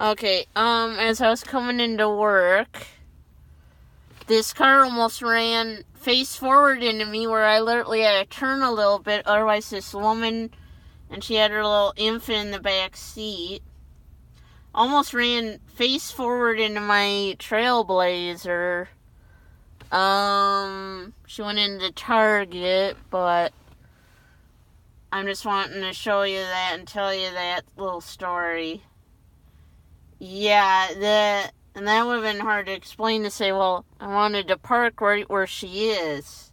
Okay, as I was coming into work, this car almost ran face forward into me where I literally had to turn a little bit. Otherwise, this woman, and she had her little infant in the back seat, almost ran face forward into my Trailblazer. She went into Target, but I'm just wanting to show you that and tell you that little story. Yeah, and that would have been hard to explain, to say, well, I wanted to park right where she is.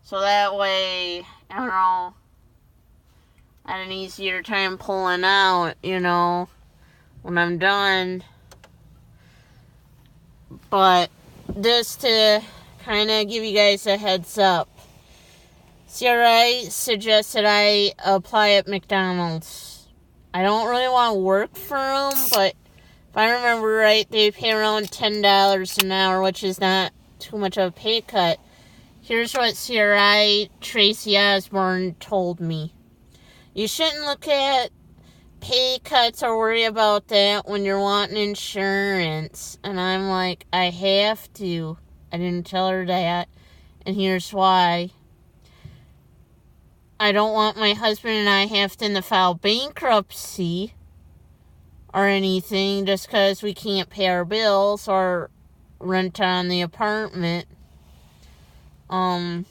So that way, I don't know, I had an easier time pulling out, when I'm done. But just to kind of give you guys a heads up, CRI suggested I apply at McDonald's. I don't really want to work for them, but if I remember right, they pay around $10 an hour, which is not too much of a pay cut. Here's what CRI Tracy Osborne told me. You shouldn't look at pay cuts or worry about that when you're wanting insurance. And I'm like, I have to. I didn't tell her that. And here's why. I don't want my husband and I having to file bankruptcy or anything just because we can't pay our bills or rent on the apartment. Another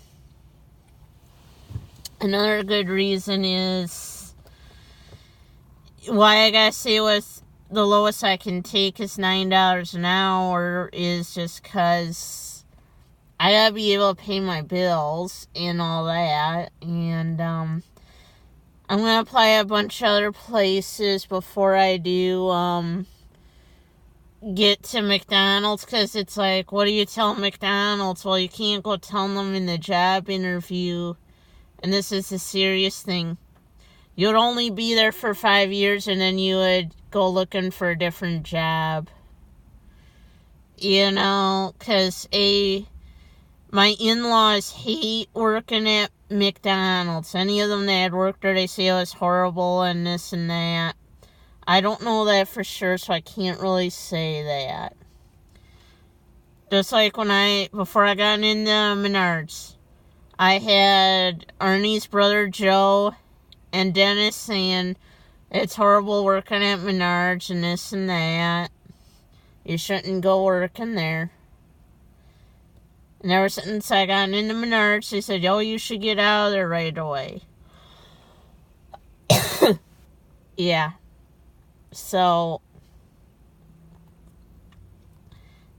good reason is why I gotta say with the lowest I can take is $9 an hour is just because I gotta be able to pay my bills and all that. And I'm gonna apply a bunch of other places before I do get to McDonald's, because it's like, what do you tell McDonald's? Well, you can't go tell them in the job interview, and this is a serious thing. You'd only be there for 5 years, and then you would go looking for a different job. Because my in-laws hate working at McDonald's. Any of them that had worked there, they say it was horrible and this and that. I don't know that for sure, so I can't really say that. Just like before I got into Menards, I had Arnie's brother Joe and Dennis saying it's horrible working at Menards and this and that. You shouldn't go working there. And ever since I got into Menards, they said, oh, you should get out of there right away. Yeah. So,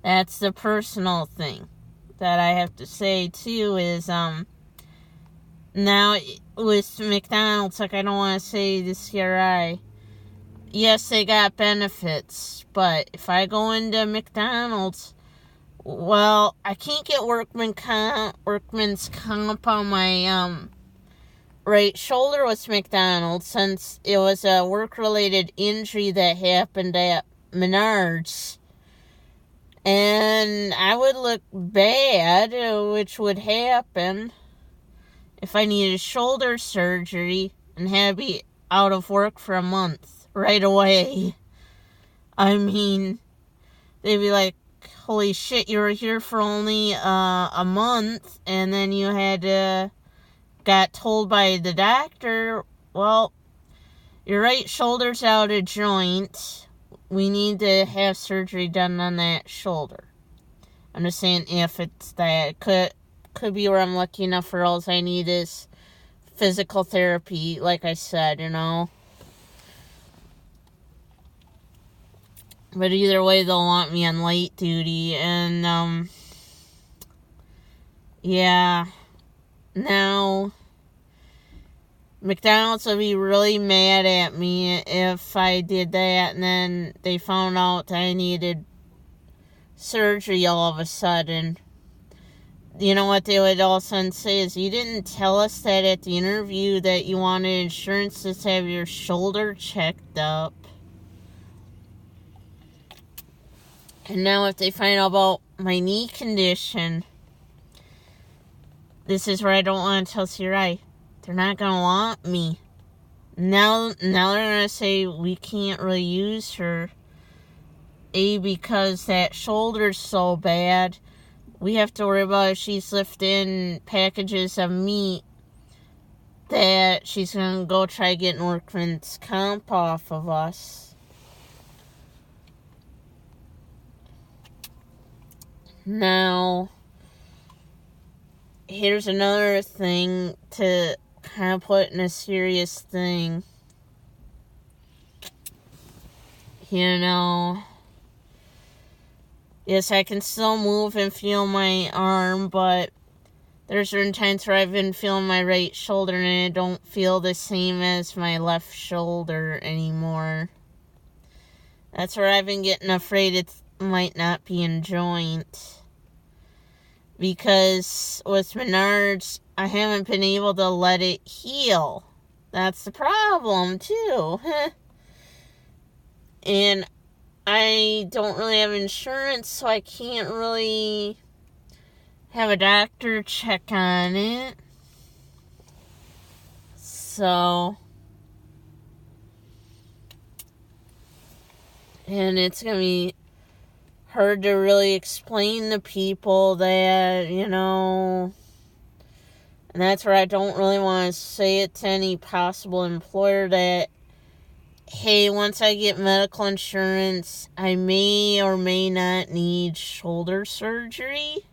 that's the personal thing that I have to say, too, is, now, with McDonald's, like, I don't want to say this CRI, yes, they got benefits, but if I go into McDonald's, well, I can't get workman's comp on my, right shoulder with McDonald's, since it was a work-related injury that happened at Menards. And I would look bad, which would happen if I needed shoulder surgery and had to be out of work for a month right away. I mean, they'd be like, holy shit, you were here for only a month, and then you got told by the doctor, well, your right shoulder's out of joint. We need to have surgery done on that shoulder. I'm just saying if it's that. It could be where I'm lucky enough for all I need is physical therapy, like I said, But either way, they'll want me on light duty, and, yeah. Now, McDonald's would be really mad at me if I did that and then they found out I needed surgery all of a sudden. You know what they would also say is, you didn't tell us that at the interview that you wanted insurance to have your shoulder checked up. And now if they find out about my knee condition, this is where I don't want to tell CRI. They're not going to want me. Now they're going to say we can't really use her because that shoulder's so bad, we have to worry about if she's lifting packages of meat that she's going to go try getting workman's comp off of us. Now, here's another thing to kind of put in a serious thing. You know, yes, I can still move and feel my arm, but there's certain times where I've been feeling my right shoulder and I don't feel the same as my left shoulder anymore. That's where I've been getting afraid it might not be in joint. Because with Menards, I haven't been able to let it heal. That's the problem, too. And I don't really have insurance, so I can't really have a doctor check on it. So, and it's going to be hard to really explain to people that, you know, and that's where I don't really want to say it to any possible employer that, hey, once I get medical insurance, I may or may not need shoulder surgery.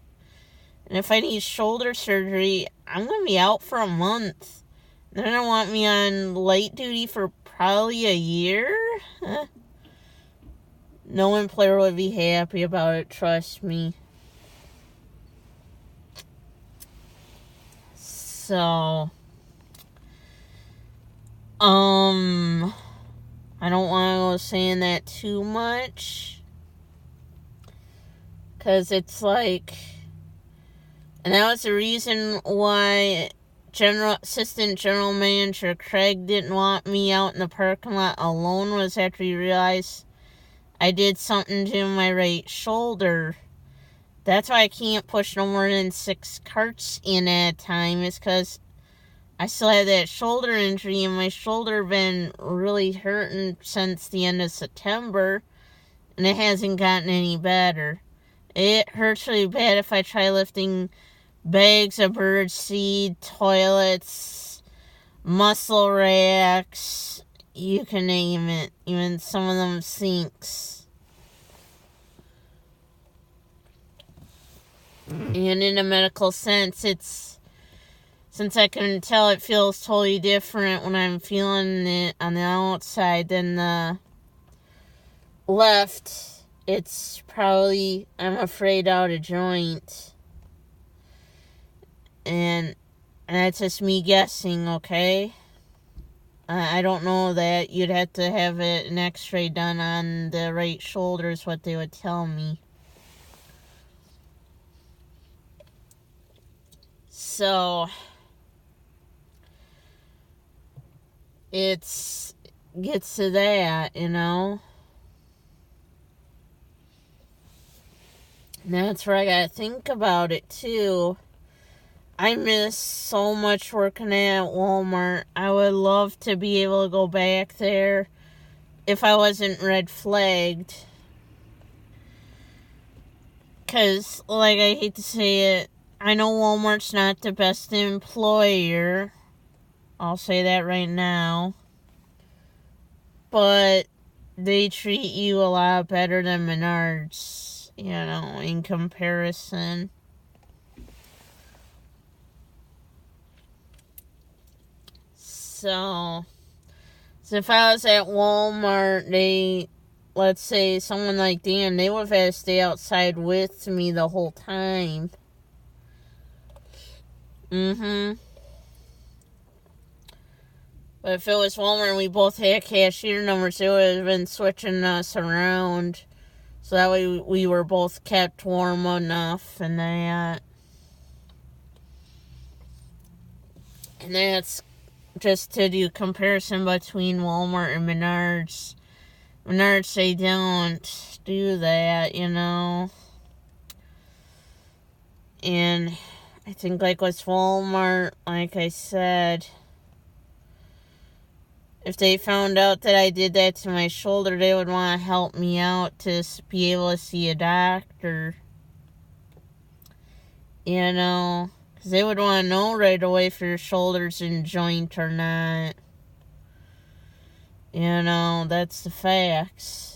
And if I need shoulder surgery, I'm going to be out for a month. They're going to want me on light duty for probably a year. No employer would be happy about it, trust me. So, I don't want to go saying that too much. Because it's like, and that was the reason why Assistant General Manager Craig didn't want me out in the parking lot alone, was after he realized I did something to my right shoulder. That's why I can't push no more than 6 carts in at a time, is because I still have that shoulder injury, and my shoulder been really hurting since the end of September, and it hasn't gotten any better. It hurts really bad if I try lifting bags of bird seed, toilets, muscle racks, you can name it, even some of them sinks. And in a medical sense, since I can tell, it feels totally different when I'm feeling it on the outside than the left. It's probably, I'm afraid, out of joint. And that's just me guessing, okay? I don't know that. You'd have to have an x-ray done on the right shoulder is what they would tell me. So, gets to that, you know? And that's where I gotta think about it, too. I miss so much working at Walmart. I would love to be able to go back there if I wasn't red flagged. Because, like, I hate to say it, I know Walmart's not the best employer. I'll say that right now. But they treat you a lot better than Menards, you know, in comparison. So if I was at Walmart, let's say someone like Dan, they would have had to stay outside with me the whole time. But if it was Walmart and we both had cashier numbers, they would have been switching us around. So that way we were both kept warm enough and that. And that's just to do comparison between Walmart and Menards. Menards, they don't do that, you know. And I think, like with Walmart, like I said, If they found out that I did that to my shoulder, they would want to help me out to be able to see a doctor. You know, because they would want to know right away if your shoulder's in joint or not. You know, that's the facts.